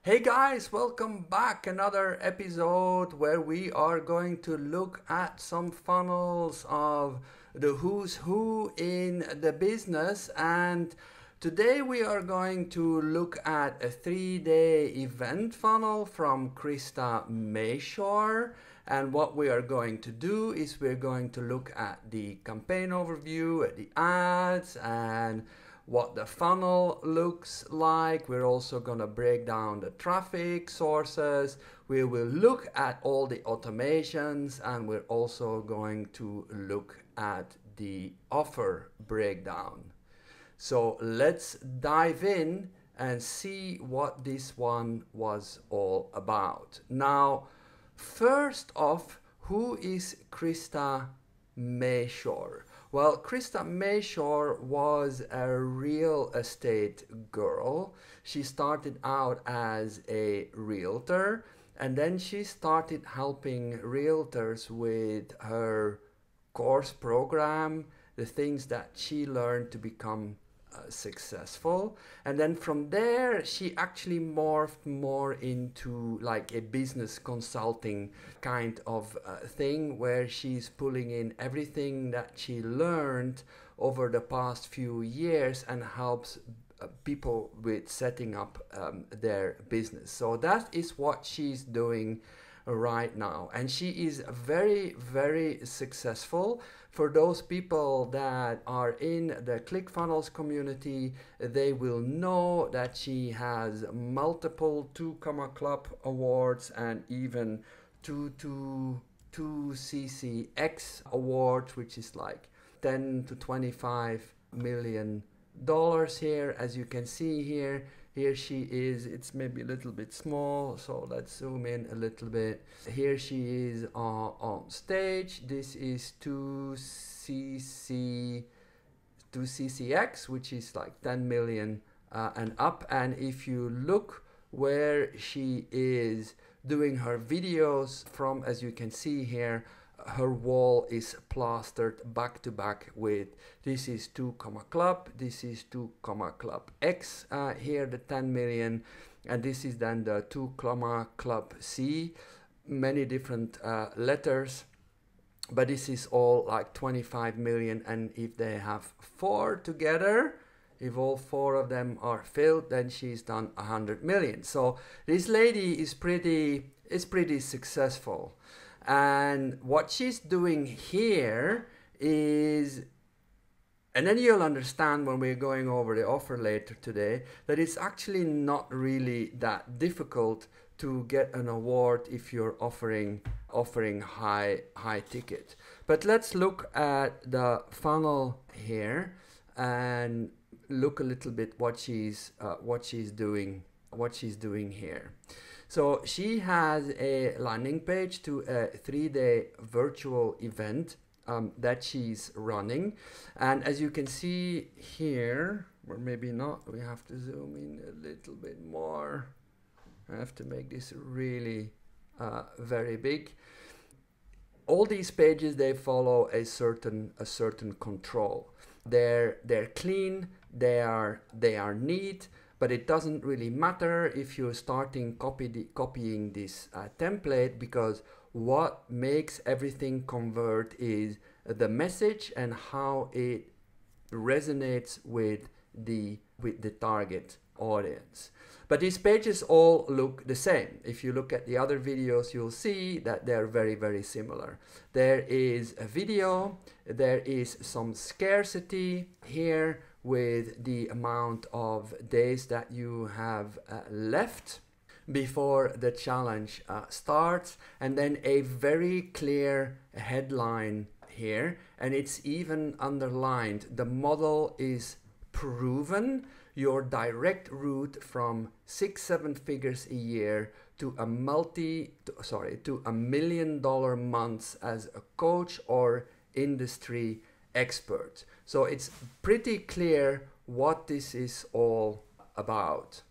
Hey guys, welcome back. Another episode where we are going to look at some funnels of the who's who in the business. And today we are going to look at a 3-day event funnel from Krista Mashore. And what we are going to do is we're going to look at the campaign overview, at the ads, and what the funnel looks like. We're also going to break down the traffic sources. We will look at all the automations, and we're also going to look at the offer breakdown. So let's dive in and see what this one was all about. Now, first off, who is Krista Mashore? Well, Krista Mashore was a real estate girl. She started out as a realtor, and then she started helping realtors with her course program, the things that she learned to become successful. And then from there she actually morphed more into like a business consulting kind of thing, where she's pulling in everything that she learned over the past few years and helps people with setting up their business. So that is what she's doing right now, and she is very, very successful. For those people that are in the ClickFunnels community, they will know that she has multiple 2 Club awards and even two CCX awards, which is like 10 to 25 million dollars here. As you can see here, here she is. It's maybe a little bit small, so let's zoom in a little bit. Here she is on stage. This is 2CCX, which is like 10 million and up. And if you look where she is doing her videos from, as you can see here, her wall is plastered back to back with this is 2 Club, this is 2 Club X, here the 10 million, and this is then the 2 Club C, many different letters, but this is all like 25 million. And if they have 4 together, if all 4 of them are filled, then she's done 100 million. So this lady is pretty successful. And what she's doing here is, and then you'll understand when we're going over the offer later today, that it's actually not really that difficult to get an award if you're offering high ticket. But let's look at the funnel here and look a little bit what she's doing here. So she has a landing page to a 3-day virtual event that she's running. And as you can see here, or maybe not, we have to zoom in a little bit more. I have to make this really very big. All these pages, they follow a certain control. They're clean, they are neat. But it doesn't really matter if you're starting copying this template, because what makes everything convert is the message and how it resonates with the target audience. But these pages all look the same. If you look at the other videos, you'll see that they're very, very similar. There is a video, there is some scarcity here with the amount of days that you have left before the challenge starts, and then a very clear headline here, and it's even underlined: the model is proven. Your direct route from 6-7 figures a year to a $1 million months as a coach or industry expert. So it's pretty clear what this is all about.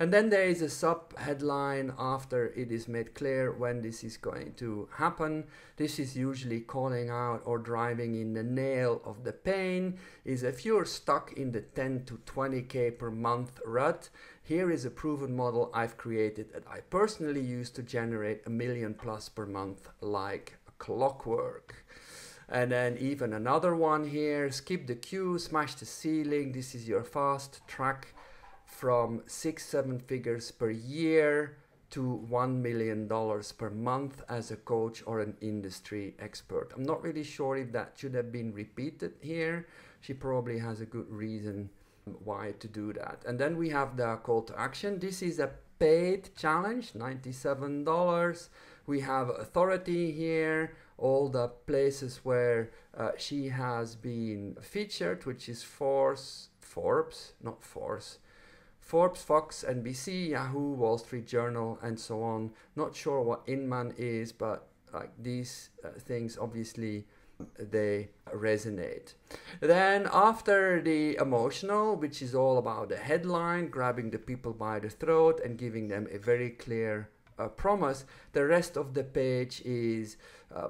And then there is a sub headline after it is made clear when this is going to happen. This is usually calling out or driving in the nail of the pain, is if you're stuck in the 10 to 20K per month rut, here is a proven model I've created that I personally use to generate $1 million plus per month like clockwork. And then even another one here, skip the queue, smash the ceiling. This is your fast track from 6-7 figures per year to $1 million per month as a coach or an industry expert. I'm not really sure if that should have been repeated here. She probably has a good reason why to do that. And then we have the call to action. This is a paid challenge, $97. We have authority here, all the places where she has been featured, which is Forbes, Fox, NBC, Yahoo, Wall Street Journal, and so on. Not sure what Inman is, but like these things, obviously, they resonate. Then after the emotional, which is all about the headline, grabbing the people by the throat and giving them a very clear promise, the rest of the page is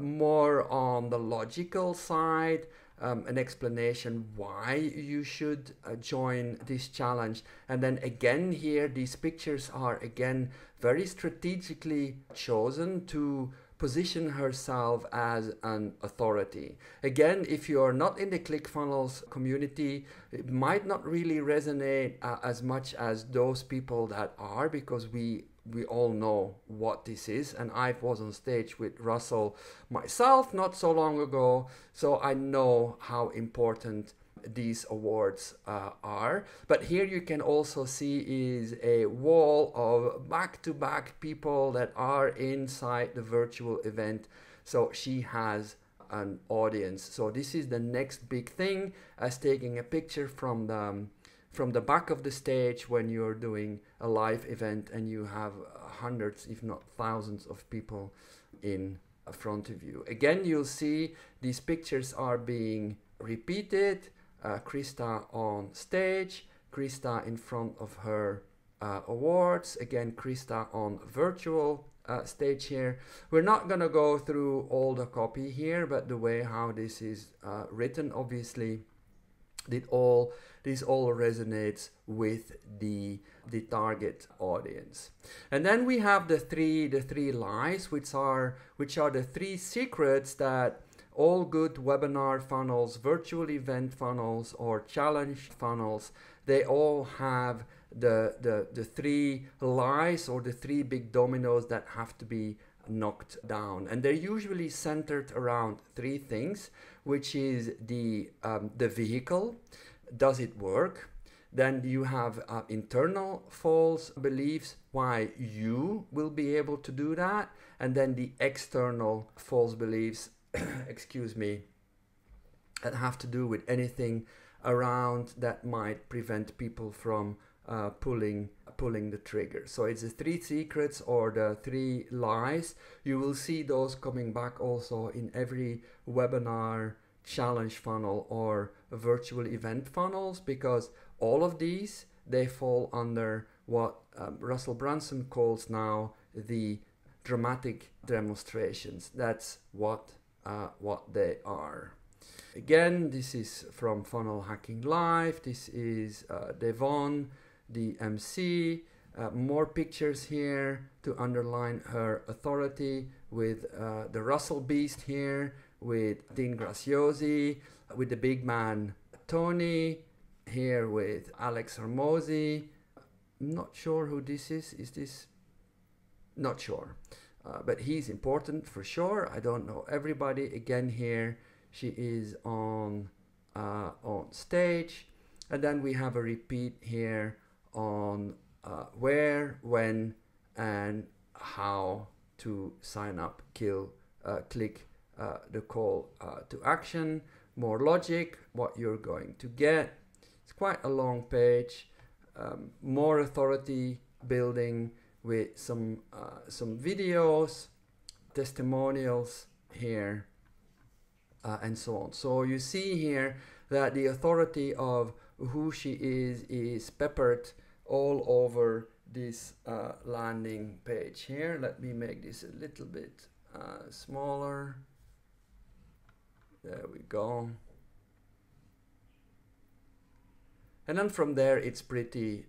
more on the logical side, an explanation why you should join this challenge. And then again here, these pictures are again very strategically chosen to position herself as an authority. Again, if you are not in the ClickFunnels community, it might not really resonate as much as those people that are, because we all know what this is, and I was on stage with Russell myself not so long ago, so I know how important these awards are. But here you can also see is a wall of back-to-back people that are inside the virtual event, so she has an audience. So this is the next big thing, as taking a picture from the back of the stage when you're doing a live event and you have hundreds, if not thousands of people in front of you. Again, you'll see these pictures are being repeated. Krista on stage, Krista in front of her awards, again Krista on virtual stage here. We're not going to go through all the copy here, but the way how this is written, obviously this all resonates with the target audience. And then we have the three lies, which are the three secrets that all good webinar funnels, virtual event funnels, or challenge funnels, they all have the three lies or the three big dominoes that have to be knocked down. And they're usually centered around three things, which is the vehicle. Does it work? Then you have internal false beliefs, why you will be able to do that. And then the external false beliefs, excuse me, that have to do with anything around that might prevent people from pulling the trigger. So it's the three secrets or the three lies. You will see those coming back also in every webinar, challenge funnel, or virtual event funnels, because all of these, they fall under what Russell Brunson calls now the dramatic demonstrations. That's what they are. Again, this is from Funnel Hacking Live. This is Devon, the MC. More pictures here to underline her authority, with the Russell Beast here, with Dean Graziosi, with the big man Tony, here with Alex Hormozi. I'm not sure who this is. Is this? Not sure. But he's important for sure. I don't know everybody. Again here, she is on stage. And then we have a repeat here on where, when, and how to sign up, click the call to action. More logic, what you're going to get. It's quite a long page. More authority building with some videos, testimonials here, and so on. So you see here that the authority of who she is peppered all over this landing page here. Let me make this a little bit smaller. There we go. And then from there, it's pretty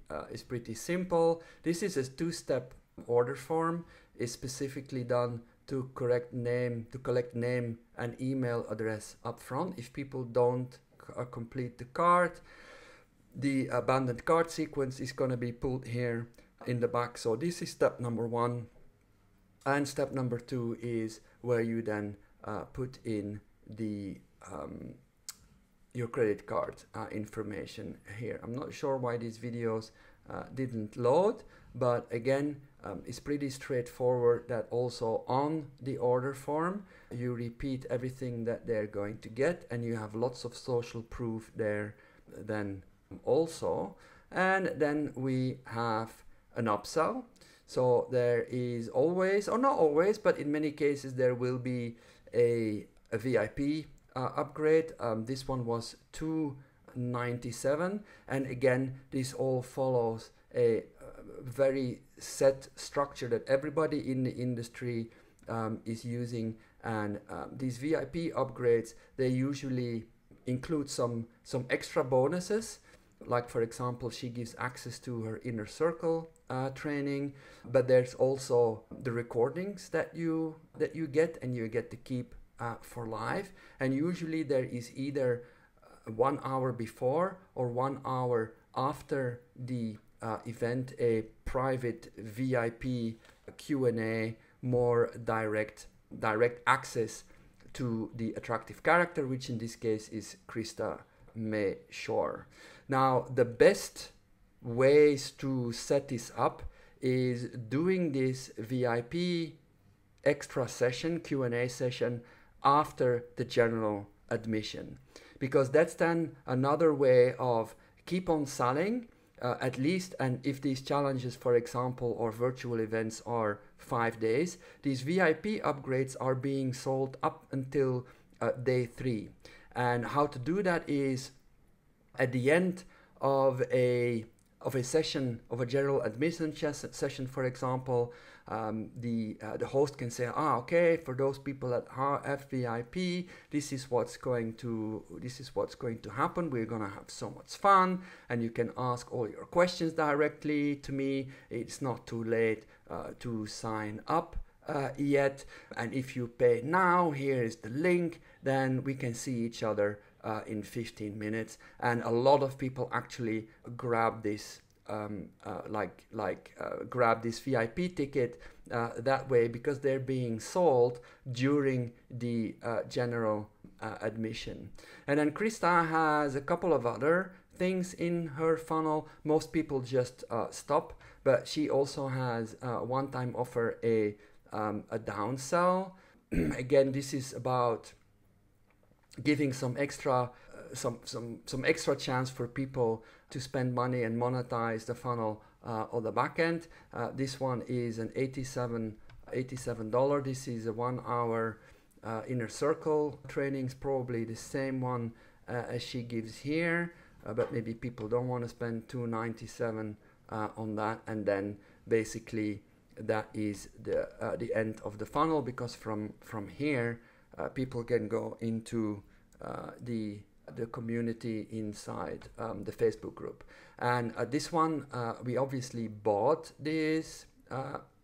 simple. This is a two-step order form. It's specifically done to collect name and email address up front. If people don't complete the cart, the abandoned cart sequence is going to be pulled here in the back. So this is step number 1. And step number 2 is where you then put in the your credit card information here. I'm not sure why these videos didn't load, but again, it's pretty straightforward that also on the order form, you repeat everything that they're going to get, and you have lots of social proof there then also. And then we have an upsell. So there is always, or not always, but in many cases there will be a VIP upgrade. This one was $297, and again, this all follows a very set structure that everybody in the industry is using. And these VIP upgrades, they usually include some extra bonuses. Like, for example, she gives access to her inner circle training, but there's also the recordings that you get, and you get to keep for life. And usually there is either 1 hour before or 1 hour after the event a private VIP Q&A, more direct access to the attractive character, which in this case is Krista Mashore. Now, the best ways to set this up is doing this VIP extra session, Q&A session, after the general admission, because that's then another way of keep on selling at least. And if these challenges, for example, or virtual events are 5 days, these VIP upgrades are being sold up until day 3. And how to do that is at the end of a session, of a general admission session, for example, the host can say, okay, for those people that are FVIP, this is what's going to happen. We're gonna have so much fun, and you can ask all your questions directly to me. It's not too late to sign up yet, and if you pay now, here is the link, then we can see each other in 15 minutes. And a lot of people actually grab this grab this VIP ticket that way, because they're being sold during the general admission. And then Krista has a couple of other things in her funnel. Most people just stop, but she also has one-time offer, a downsell. Again, this is about giving some extra chance for people to spend money and monetize the funnel on the back end. This one is an $87. This is a 1 hour inner circle trainings, probably the same one as she gives here, but maybe people don't want to spend $297 on that. And then basically that is the end of the funnel, because from here people can go into the community inside the Facebook group. And this one, we obviously bought this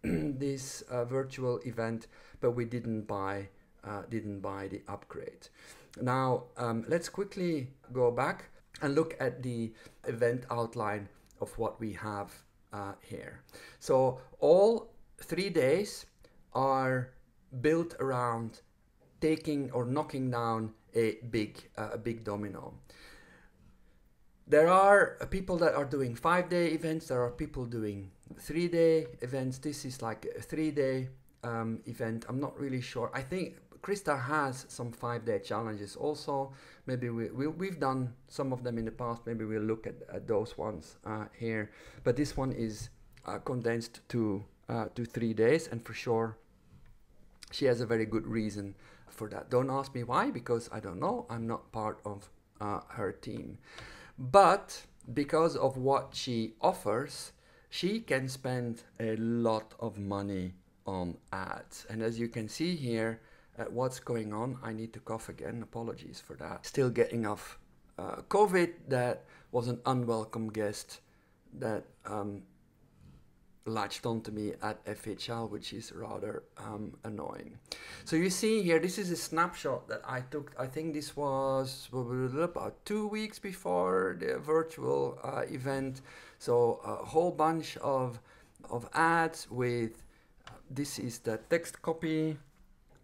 this virtual event, but we didn't buy the upgrade. Now let's quickly go back and look at the event outline of what we have here. So all 3 days are built around taking or knocking down a big domino. There are people that are doing 5-day events. There are people doing 3-day events. This is like a 3-day event. I'm not really sure. I think Krista has some 5-day challenges also. Maybe we've done some of them in the past. Maybe we'll look at those ones here. But this one is condensed to 3 days, and for sure she has a very good reason for that. Don't ask me why, because I don't know. I'm not part of her team. But because of what she offers, she can spend a lot of money on ads. And as you can see here, what's going on, I need to cough again, apologies for that. Still getting off COVID. That was an unwelcome guest that latched onto me at FHL, which is rather annoying. So you see here, this is a snapshot that I took. I think this was about 2 weeks before the virtual event. So a whole bunch of ads with, this is the text copy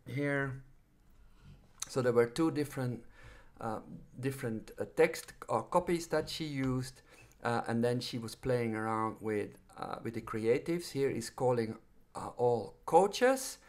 here. So there were two different text or copies that she used, and then she was playing around with the creatives. Here is calling all coaches,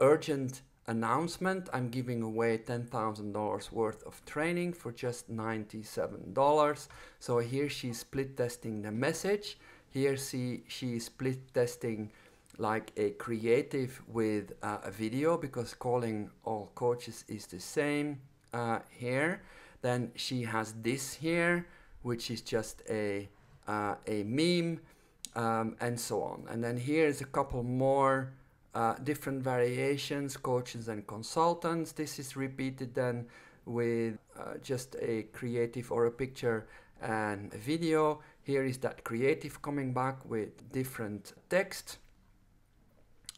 urgent announcement, I'm giving away $10,000 worth of training for just $97. So here she's split testing the message. Here she's split testing like a creative with a video, because calling all coaches is the same here. Then she has this here, which is just a meme, and so on. And then here's a couple more different variations, coaches and consultants. This is repeated then with just a creative or a picture and a video. Here is that creative coming back with different text,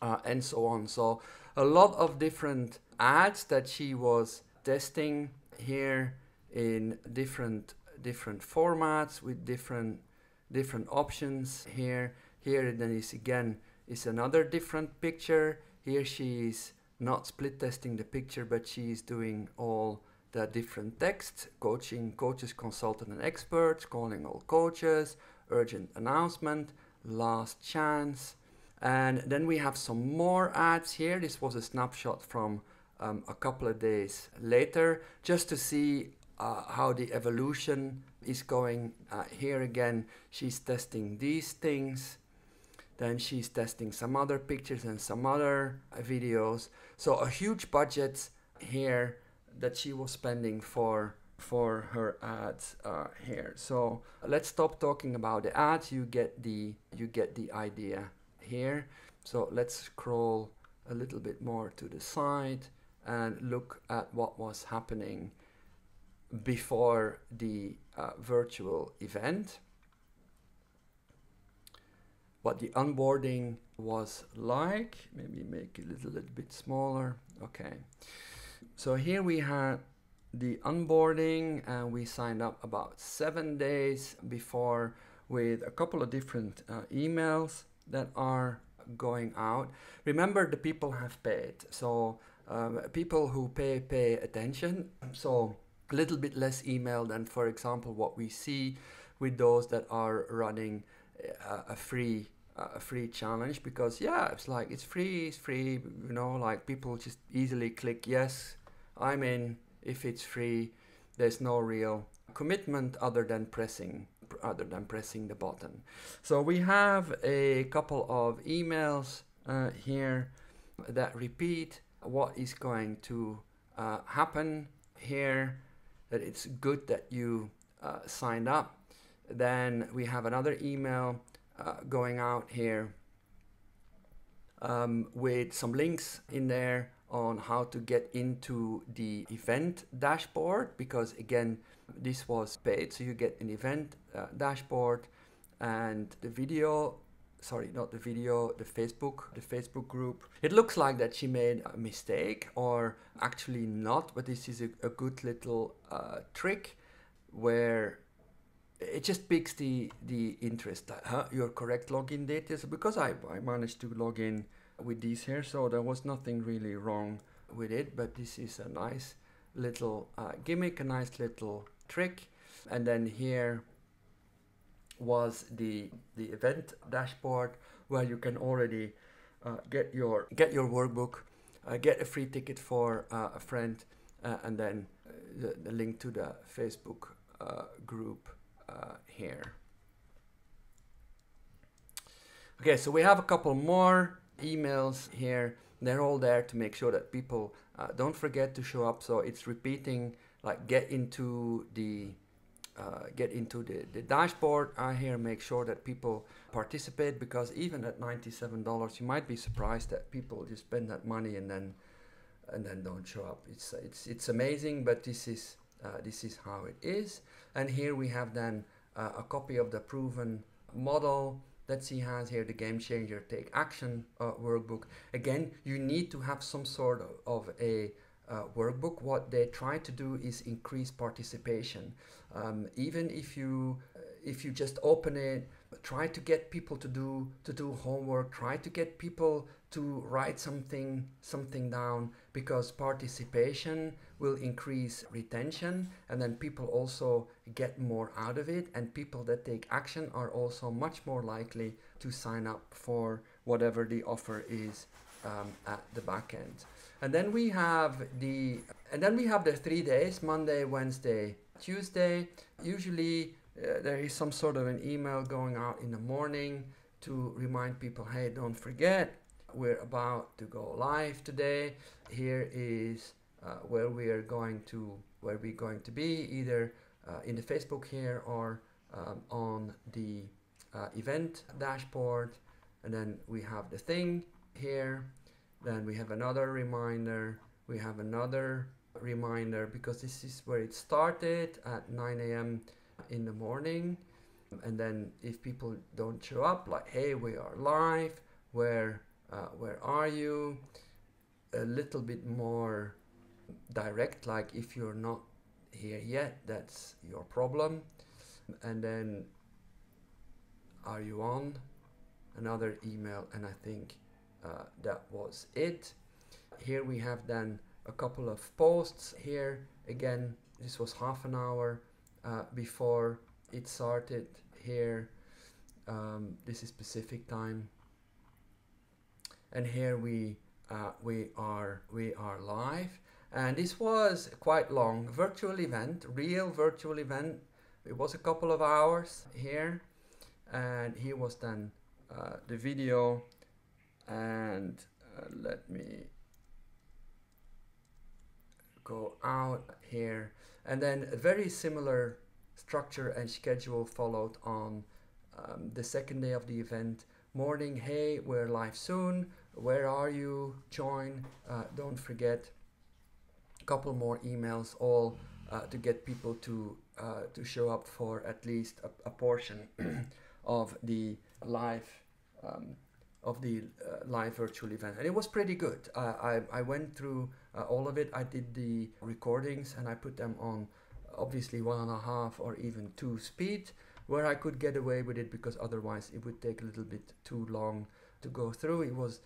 and so on. So a lot of different ads that she was testing here in different formats with different options here. Here then is again is another different picture. Here she is not split testing the picture, but she is doing all the different text, coaching, coaches, consultant and experts, calling all coaches, urgent announcement, last chance. And then we have some more ads here. This was a snapshot from a couple of days later, just to see how the evolution is going. Here again, she's testing these things. Then she's testing some other pictures and some other videos. So a huge budget here that she was spending for her ads here. So let's stop talking about the ads. You get the idea here. So let's scroll a little bit more to the side and look at what was happening before the virtual event, what the onboarding was like. Maybe make it a little bit smaller. Okay, so here we had the onboarding, and we signed up about 7 days before with a couple of different emails that are going out. Remember, the people have paid, so people who pay attention. So a little bit less email than, for example, what we see with those that are running a free challenge, because yeah, it's like it's free, you know, like people just easily click yes, I'm in. If it's free, there's no real commitment other than pressing the button. So we have a couple of emails here that repeat what is going to happen here, that it's good that you signed up. Then we have another email going out here with some links in there on how to get into the event dashboard, because again, this was paid, so you get an event dashboard and the video, sorry, not the video, the Facebook group. It looks like that she made a mistake, or actually not, but this is a good little trick where it just piques the interest. Your correct login details, because I managed to log in with these here, so there was nothing really wrong with it, but this is a nice little gimmick, a nice little trick. And then here was the event dashboard, where you can already get your workbook, get a free ticket for a friend, and then the link to the Facebook group here. Okay, so we have a couple more emails here. They're all there to make sure that people don't forget to show up. So it's repeating, like, get into the get into the dashboard here, make sure that people participate, because even at $97 you might be surprised that people just spend that money and then don't show up. It's amazing, but this is how it is. And here we have then a copy of the proven model that she has here, the Game Changer Take Action workbook. Again, you need to have some sort of a workbook. What they try to do is increase participation. Even if you just open it, try to get people to do homework, try to get people to write something down, because participation will increase retention, and then people also get more out of it, and people that take action are also much more likely to sign up for whatever the offer is at the back end. And then we have the 3 days: Monday, Wednesday, Tuesday. Usually there is some sort of an email going out in the morning to remind people, hey, don't forget, we're about to go live today. Here is where we're going to be, either in the Facebook here or on the event dashboard. And then we have the thing here. Then we have another reminder. We have another reminder, because this is where it started at 9 a.m. in the morning. And then if people don't show up, like, hey, we are live, where are you? A little bit more direct, like, if you're not here yet, that's your problem. And then, are you on? Another email, and I think that was it. Here we have then a couple of posts here. Again, this was half an hour before it started here. This is Pacific time, and here we are live. And this was quite long virtual event, real virtual event. It was a couple of hours here, and here was then the video. And let me go out here, and then a very similar structure and schedule followed on the second day of the event. Morning, hey, we're live soon, where are you? Join, don't forget. A couple more emails, all to get people to show up for at least a portion of the live virtual event. And it was pretty good. I went through all of it. I did the recordings and I put them on obviously 1.5 or even 2 speed, where I could get away with it, because otherwise it would take a little bit too long to go through. It was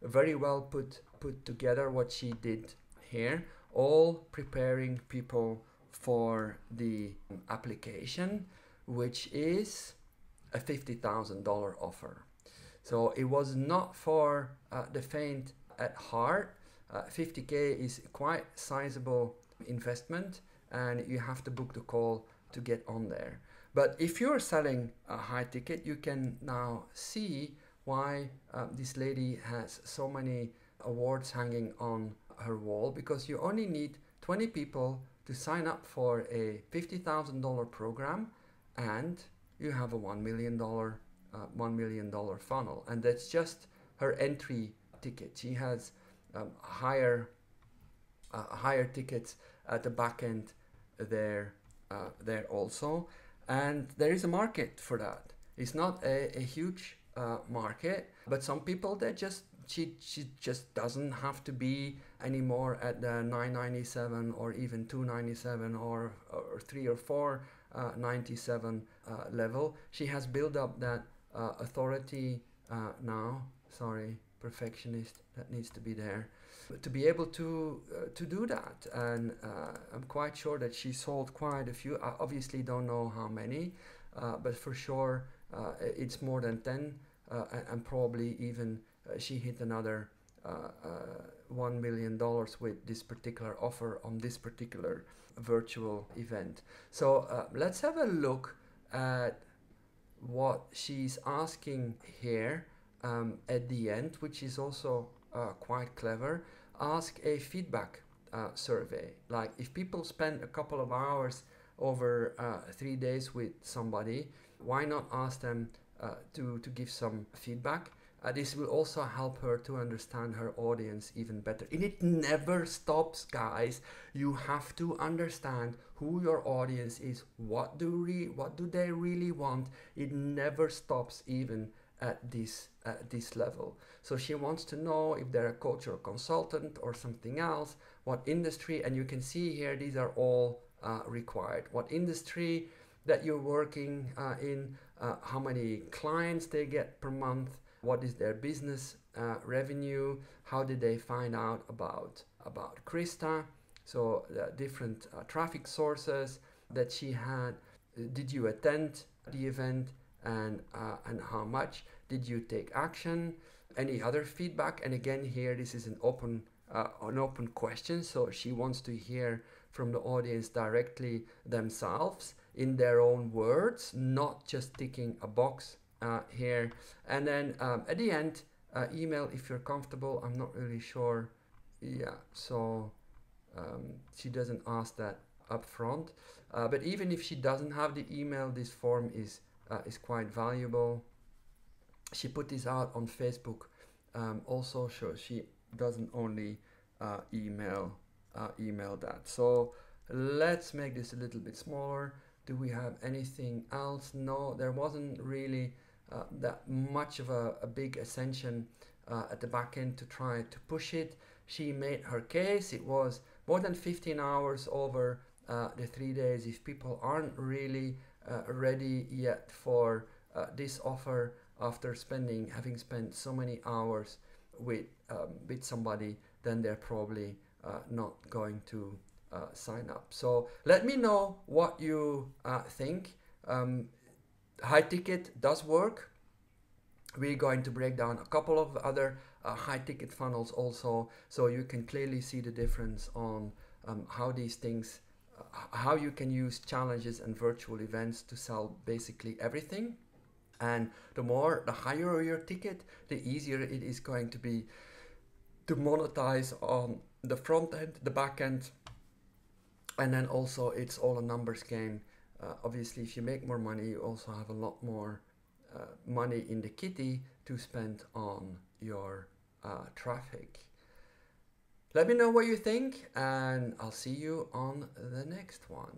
very well put together what she did here, all preparing people for the application, which is a $50,000 offer. So it was not for the faint at heart. 50K is quite sizable investment, and you have to book the call to get on there. But if you're selling a high ticket, you can now see why this lady has so many awards hanging on her wall, because you only need 20 people to sign up for a $50,000 program, and you have a $1 million funnel. And that's just her entry ticket. She has higher tickets at the back end there also, and there is a market for that. It's not a huge market, but some people, she just doesn't have to be anymore at the $997 or even $297 or $3 or $497 level. She has built up that authority now. Sorry, perfectionist, that needs to be there, to be able to do that. And I'm quite sure that she sold quite a few. I obviously don't know how many, but for sure it's more than 10, and probably even she hit another $1 million with this particular offer on this particular virtual event. So let's have a look at what she's asking here at the end, which is also quite clever. Ask a feedback survey. Like, if people spend a couple of hours over 3 days with somebody, why not ask them to give some feedback? This will also help her to understand her audience even better. And it never stops, guys. You have to understand who your audience is. What do they really want? It never stops, even at this level. So she wants to know if they're a coach or a consultant or something else, what industry, and you can see here these are all required. What industry that you're working in, how many clients they get per month, what is their business revenue, how did they find out about Krista, so different traffic sources that she had, did you attend the event, and how much, did you take action, any other feedback. And again, here this is an open question, so she wants to hear from the audience directly themselves in their own words, not just ticking a box here. And then at the end, email if you're comfortable. I'm not really sure. Yeah, so she doesn't ask that up front. But even if she doesn't have the email, this form is quite valuable. She put this out on Facebook also, so she doesn't only email that. So let's make this a little bit smaller. Do we have anything else? No, there wasn't really that much of a big ascension at the back end to try to push it. She made her case. It was more than 15 hours over the 3 days. If people aren't really ready yet for this offer after having spent so many hours with somebody, then they're probably not going to sign up. So let me know what you think. High ticket does work. We're going to break down a couple of other high ticket funnels also, so you can clearly see the difference on how these things, how you can use challenges and virtual events to sell basically everything. And the higher your ticket, the easier it is going to be to monetize on the front end, the back end, and then also it's all a numbers game. Obviously, if you make more money, you also have a lot more money in the kitty to spend on your traffic. Let me know what you think, and I'll see you on the next one.